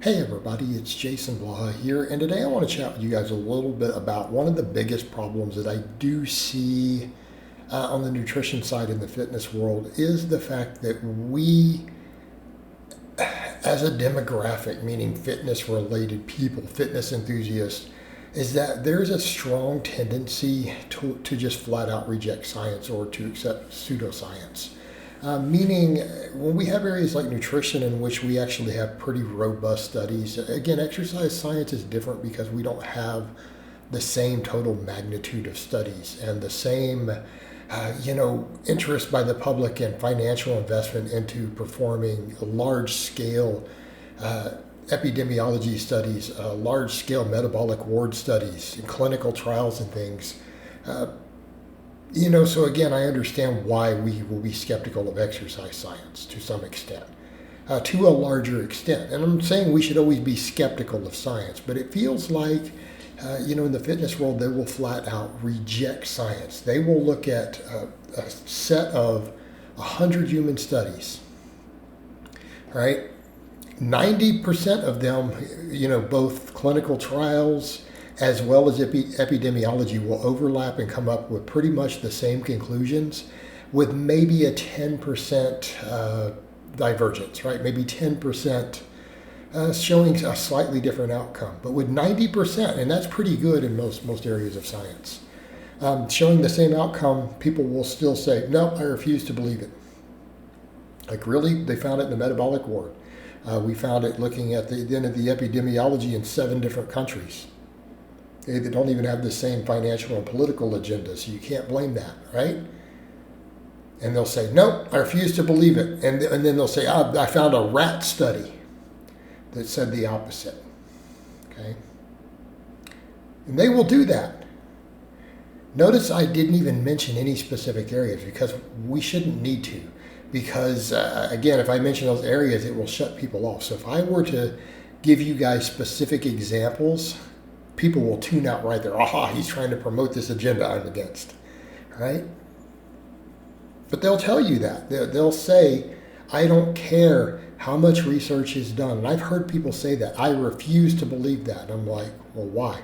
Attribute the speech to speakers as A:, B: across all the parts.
A: Hey everybody, it's Jason Blaha here, and today I want to chat with you guys a little bit about one of the biggest problems that I do see on the nutrition side in the fitness world is the fact that we, as a demographic, meaning fitness related people, fitness enthusiasts, is that there's a strong tendency to just flat out reject science or to accept pseudoscience. Meaning, when we have areas like nutrition in which we actually have pretty robust studies, again, exercise science is different because we don't have the same total magnitude of studies and the same, interest by the public and financial investment into performing large-scale epidemiology studies, large-scale metabolic ward studies, and clinical trials and things. So again, I understand why we will be skeptical of exercise science to some extent, to a larger extent. And I'm saying we should always be skeptical of science, but it feels like, in the fitness world, they will flat out reject science. They will look at a set of 100 human studies, right? 90% of them, both clinical trials as well as epidemiology will overlap and come up with pretty much the same conclusions with maybe a 10% divergence, right? Maybe 10% showing a slightly different outcome. But with 90%, and that's pretty good in most areas of science, showing the same outcome, people will still say, no, I refuse to believe it. Like, really? They found it in the metabolic ward. We found it looking at the epidemiology in 7 different countries. They don't even have the same financial and political agenda, so you can't blame that, right? And they'll say, nope, I refuse to believe it. And then they'll say, I found a rat study that said the opposite, okay? And they will do that. Notice I didn't even mention any specific areas because we shouldn't need to. Because, again, if I mention those areas, it will shut people off. So if I were to give you guys specific examples, people will tune out right there. Aha, he's trying to promote this agenda I'm against, right? But they'll tell you that. They'll say, I don't care how much research is done. And I've heard people say that. I refuse to believe that. And I'm like, well, why?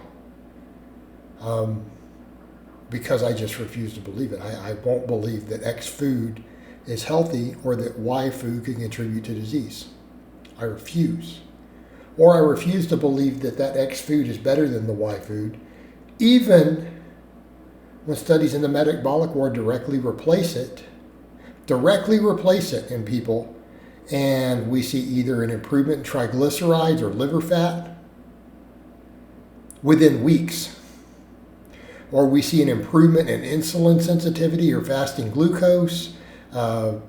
A: Because I just refuse to believe it. I won't believe that X food is healthy or that Y food can contribute to disease. I refuse. Or I refuse to believe that X food is better than the Y food, even when studies in the metabolic ward directly replace it in people, and we see either an improvement in triglycerides or liver fat within weeks, or we see an improvement in insulin sensitivity or fasting glucose,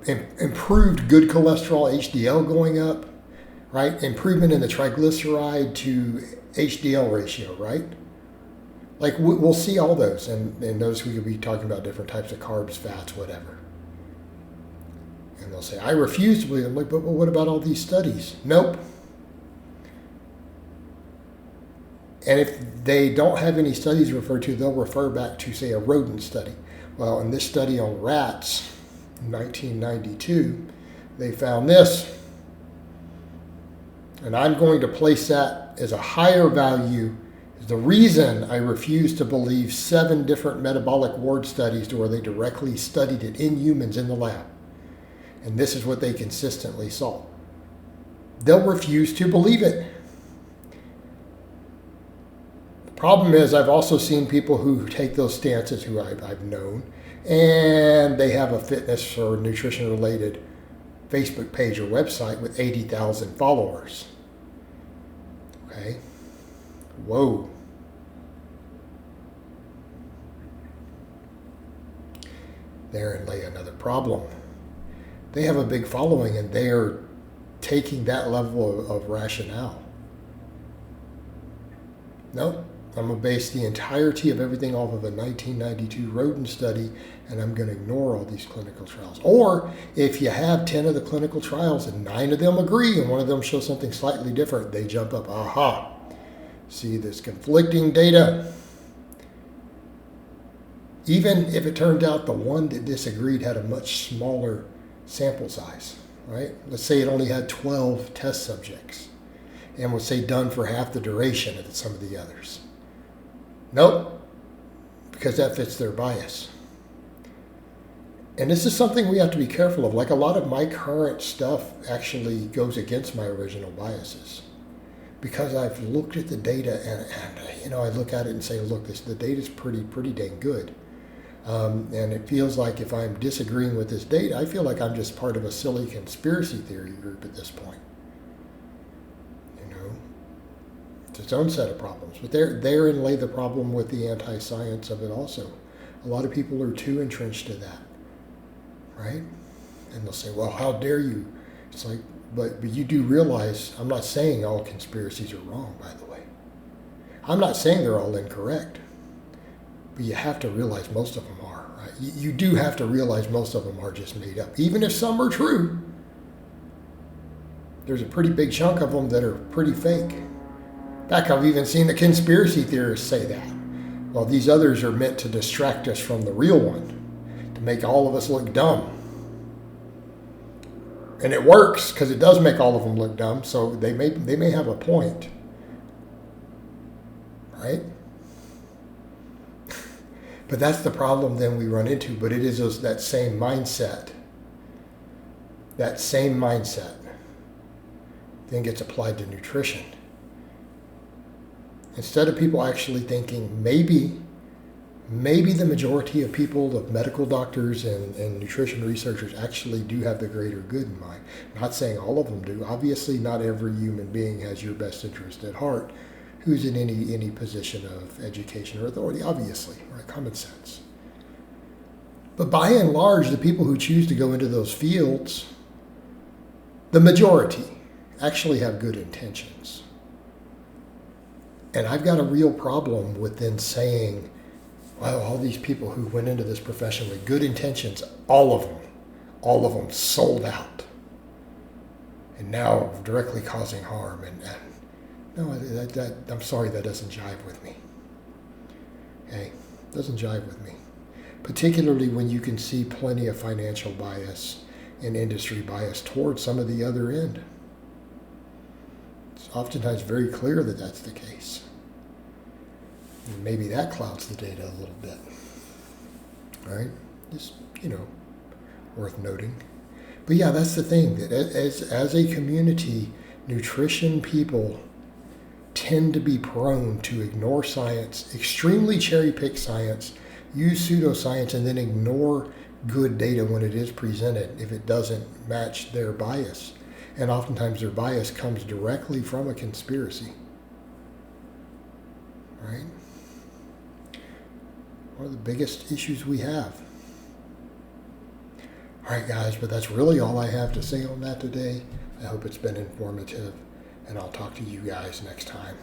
A: improved good cholesterol, HDL going up, right? Improvement in the triglyceride to HDL ratio, right? Like, we'll see all those. And notice we could be talking about different types of carbs, fats, whatever. And they'll say, I refuse to believe it. I'm like, but what about all these studies? Nope. And if they don't have any studies referred to, they'll refer back to, say, a rodent study. Well, in this study on rats in 1992, they found this. And I'm going to place that as a higher value. The reason I refuse to believe 7 different metabolic ward studies where they directly studied it in humans in the lab. And this is what they consistently saw. They'll refuse to believe it. The problem is I've also seen people who take those stances who I've known, and they have a fitness or nutrition related Facebook page or website with 80,000 followers. Okay. Whoa. Therein lay another problem. They have a big following and they are taking that level of rationale. No, I'm going to base the entirety of everything off of a 1992 rodent study, and I'm going to ignore all these clinical trials. Or if you have 10 of the clinical trials and 9 of them agree and one of them shows something slightly different, they jump up, aha, see this conflicting data. Even if it turned out the one that disagreed had a much smaller sample size, right? Let's say it only had 12 test subjects. and would say done for half the duration of some of the others. Nope, because that fits their bias. And this is something we have to be careful of. Like, a lot of my current stuff actually goes against my original biases, because I've looked at the data and I look at it and say, look, the data's pretty dang good. And it feels like if I'm disagreeing with this data, I feel like I'm just part of a silly conspiracy theory group at this point. It's its own set of problems. But therein lay the problem with the anti-science of it also. A lot of people are too entrenched in that, right? And they'll say, well, how dare you? It's like, but you do realize, I'm not saying all conspiracies are wrong, by the way. I'm not saying they're all incorrect. But you have to realize most of them are, right? You do have to realize most of them are just made up. Even if some are true, there's a pretty big chunk of them that are pretty fake. In fact, I've even seen the conspiracy theorists say that. Well, these others are meant to distract us from the real one, to make all of us look dumb. And it works, because it does make all of them look dumb, so they may have a point. Right? But that's the problem then we run into. But it is that same mindset. That same mindset then gets applied to nutrition. Instead of people actually thinking, maybe the majority of people, the medical doctors and nutrition researchers, actually do have the greater good in mind. I'm not saying all of them do. Obviously, not every human being has your best interest at heart who's in any position of education or authority, obviously, right? Common sense. But by and large, the people who choose to go into those fields, the majority, actually have good intentions. And I've got a real problem with then saying, well, all these people who went into this profession with good intentions, all of them sold out. And now directly causing harm. And no, I'm sorry, that doesn't jive with me. Okay, doesn't jive with me. Particularly when you can see plenty of financial bias and industry bias towards some of the other end. It's oftentimes very clear that that's the case. And maybe that clouds the data a little bit. All right? Just, worth noting. But yeah, that's the thing, that as a community, nutrition people tend to be prone to ignore science, extremely cherry-pick science, use pseudoscience, and then ignore good data when it is presented if it doesn't match their bias. And oftentimes their bias comes directly from a conspiracy. Right? One of the biggest issues we have. All right, guys, but that's really all I have to say on that today. I hope it's been informative, and I'll talk to you guys next time.